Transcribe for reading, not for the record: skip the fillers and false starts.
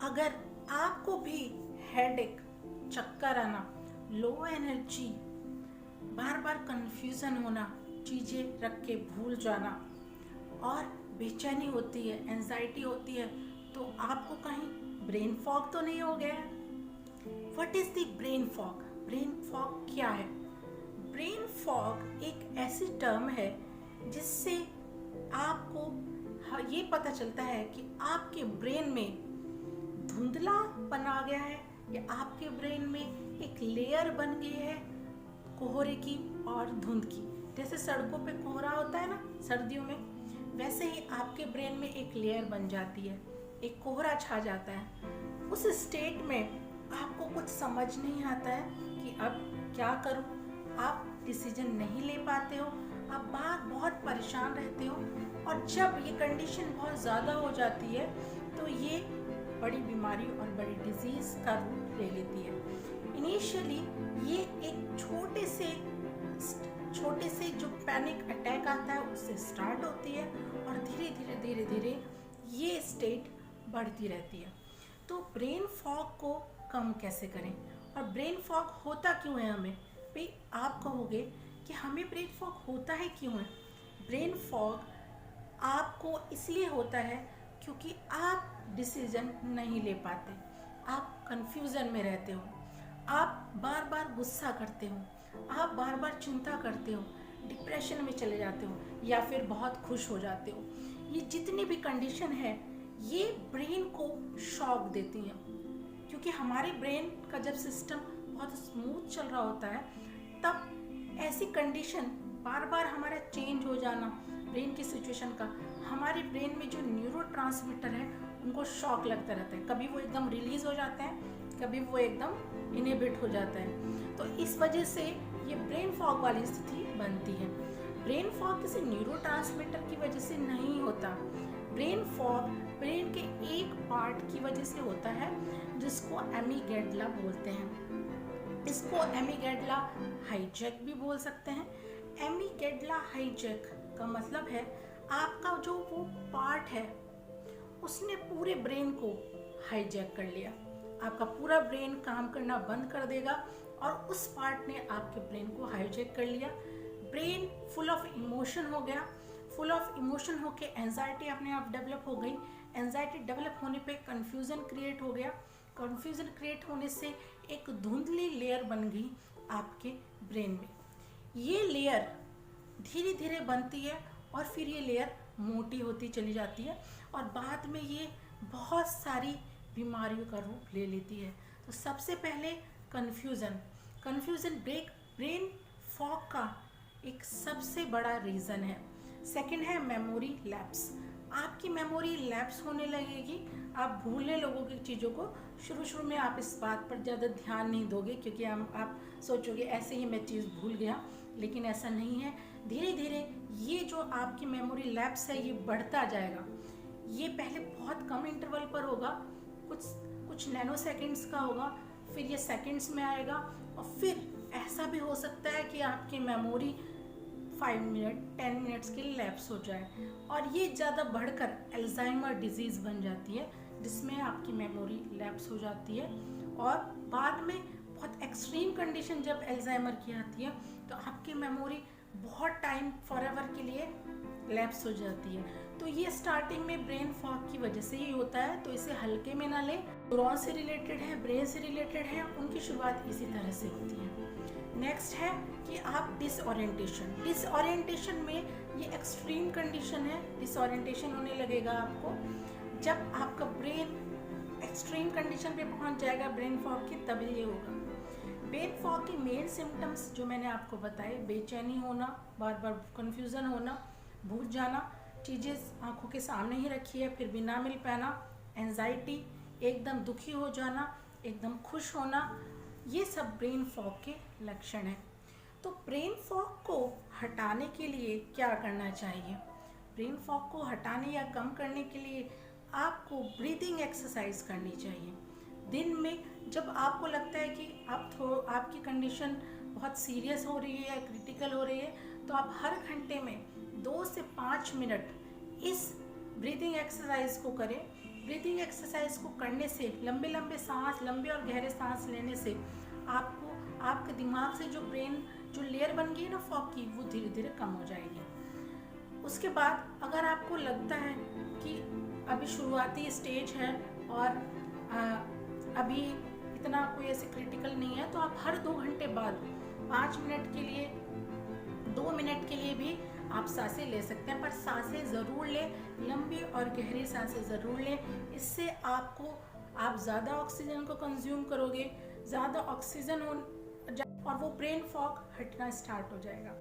अगर आपको भी हेडेक, चक्कर आना, लो एनर्जी, बार बार कंफ्यूजन होना, चीज़ें रख के भूल जाना और बेचैनी होती है, एंजाइटी होती है, तो आपको कहीं ब्रेन फॉग तो नहीं हो गया है? What is the brain fog? Brain fog क्या है? ब्रेन फॉग एक ऐसी टर्म है जिससे आपको ये पता चलता है कि आपके ब्रेन में धुंधलापन आ गया है या आपके ब्रेन में एक लेयर बन गई है कोहरे की और धुंध की। जैसे सड़कों पे कोहरा होता है ना सर्दियों में, वैसे ही आपके ब्रेन में एक लेयर बन जाती है, एक कोहरा छा जाता है। उस स्टेट में आपको कुछ समझ नहीं आता है कि अब क्या करूं। आप डिसीजन नहीं ले पाते हो, आप बहुत परेशान रहते हो, और जब ये कंडीशन बहुत ज़्यादा हो जाती है तो ये बड़ी बीमारी और बड़ी डिजीज़ का रूप ले लेती है। इनिशियली ये एक छोटे से जो पैनिक अटैक आता है उससे स्टार्ट होती है और धीरे धीरे ये स्टेट बढ़ती रहती है। तो ब्रेन फॉग को कम कैसे करें और ब्रेन फॉग होता क्यों है हमें? भाई आप कहोगे कि हमें ब्रेन फॉग होता है क्यों है? ब्रेन फॉग आपको इसलिए होता है क्योंकि आप डिसीजन नहीं ले पाते, आप कंफ्यूजन में रहते हो, आप बार बार गुस्सा करते हो, आप बार बार चिंता करते हो, डिप्रेशन में चले जाते हो या फिर बहुत खुश हो जाते हो। ये जितनी भी कंडीशन है ये ब्रेन को शॉक देती हैं, क्योंकि हमारे ब्रेन का जब सिस्टम बहुत स्मूथ चल रहा होता है तब ऐसी कंडीशन बार बार हमारा चेंज हो जाना ब्रेन की सिचुएशन का, हमारे ब्रेन में जो न्यूरोट्रांसमीटर है उनको शॉक लगता रहता है। कभी वो एकदम रिलीज हो जाते हैं, कभी वो एकदम इनहिबिट हो जाता है। तो इस वजह से ये ब्रेन फॉग वाली स्थिति बनती है। ब्रेन फॉग किसी न्यूरोट्रांसमीटर की वजह से नहीं होता। ब्रेन फॉग ब्रेन के एक पार्ट की वजह से होता है जिसको एमिगडाला बोलते हैं। इसको एमिगडाला हाईजैक भी बोल सकते हैं। एमिगडाला हाईजैक का मतलब है आपका जो वो पार्ट है उसने पूरे ब्रेन को हाईजैक कर लिया। आपका पूरा ब्रेन काम करना बंद कर देगा और उस पार्ट ने आपके ब्रेन को हाईजैक कर लिया। ब्रेन फुल ऑफ इमोशन हो गया, फुल ऑफ इमोशन होके एंजाइटी अपने आप डेवलप हो गई। एंजाइटी डेवलप होने पे कंफ्यूजन क्रिएट हो गया। कंफ्यूजन क्रिएट होने से एक धुंधली लेयर बन गई आपके ब्रेन में। ये लेयर धीरे धीरे बनती है और फिर ये लेयर मोटी होती चली जाती है और बाद में ये बहुत सारी बीमारियों का रूप ले लेती है। तो सबसे पहले कन्फ्यूज़न ब्रेन फॉग का एक सबसे बड़ा रीज़न है। सेकंड है मेमोरी लैप्स। आपकी मेमोरी लैप्स होने लगेगी, आप भूलने लगोगे चीज़ों को। शुरू में आप इस बात पर ज़्यादा ध्यान नहीं दोगे क्योंकि आप सोचोगे ऐसे ही मैं चीज़ भूल गया, लेकिन ऐसा नहीं है। धीरे धीरे ये जो आपकी मेमोरी लैप्स है ये बढ़ता जाएगा। ये पहले बहुत कम इंटरवल पर होगा, कुछ नैनो सेकेंड्स का होगा, फिर ये सेकेंड्स में आएगा और फिर ऐसा भी हो सकता है कि आपकी मेमोरी 5 मिनट 10 मिनट्स के लैप्स हो जाए और ये ज़्यादा बढ़कर अल्जाइमर डिजीज़ बन जाती है जिसमें आपकी मेमोरी लैप्स हो जाती है। और बाद में बहुत एक्सट्रीम कंडीशन जब अल्जाइमर की आती है तो आपकी मेमोरी बहुत टाइम फॉरएवर के लिए लैप्स हो जाती है। तो ये स्टार्टिंग में ब्रेन फॉग की वजह से ही होता है, तो इसे हल्के में ना लें। न्यूरॉन से रिलेटेड है, ब्रेन से रिलेटेड है, उनकी शुरुआत इसी तरह से होती है। नेक्स्ट है कि आप डिसओरिएंटेशन में ये एक्सट्रीम कंडीशन है। डिसओरिएंटेशन होने लगेगा आपको जब आपका ब्रेन एक्सट्रीम कंडीशन पे पहुंच जाएगा ब्रेन फॉग की, तब ये होगा। ब्रेन फॉग के मेन सिम्टम्स जो मैंने आपको बताए, बेचैनी होना, बार बार कंफ्यूजन होना, भूल जाना, चीज़ें आंखों के सामने ही रखी है फिर भी ना मिल पाना, एंजाइटी, एकदम दुखी हो जाना, एकदम खुश होना, ये सब ब्रेन फॉग के लक्षण हैं। तो ब्रेन फॉग को हटाने के लिए क्या करना चाहिए? ब्रेन फॉग को हटाने या कम करने के लिए आपको ब्रीदिंग एक्सरसाइज करनी चाहिए। दिन में जब आपको लगता है कि आपकी कंडीशन बहुत सीरियस हो रही है या क्रिटिकल हो रही है, तो आप हर घंटे में 2 से 5 मिनट इस ब्रीदिंग एक्सरसाइज को करें। ब्रीथिंग एक्सरसाइज को करने से, लंबे और गहरे सांस लेने से आपको आपके दिमाग से जो ब्रेन जो लेयर बन गई है ना फॉग की, वो धीरे धीरे कम हो जाएगी। उसके बाद अगर आपको लगता है कि अभी शुरुआती स्टेज है और अभी इतना कोई ऐसे क्रिटिकल नहीं है, तो आप हर 2 घंटे बाद 5 मिनट के लिए, 2 मिनट के लिए भी आप सांसें ले सकते हैं, पर सांसें ज़रूर लें, लंबी और गहरी सांसें ज़रूर लें। इससे आप ज़्यादा ऑक्सीजन को कंज्यूम करोगे, ज़्यादा ऑक्सीजन और वो ब्रेन फॉग हटना स्टार्ट हो जाएगा।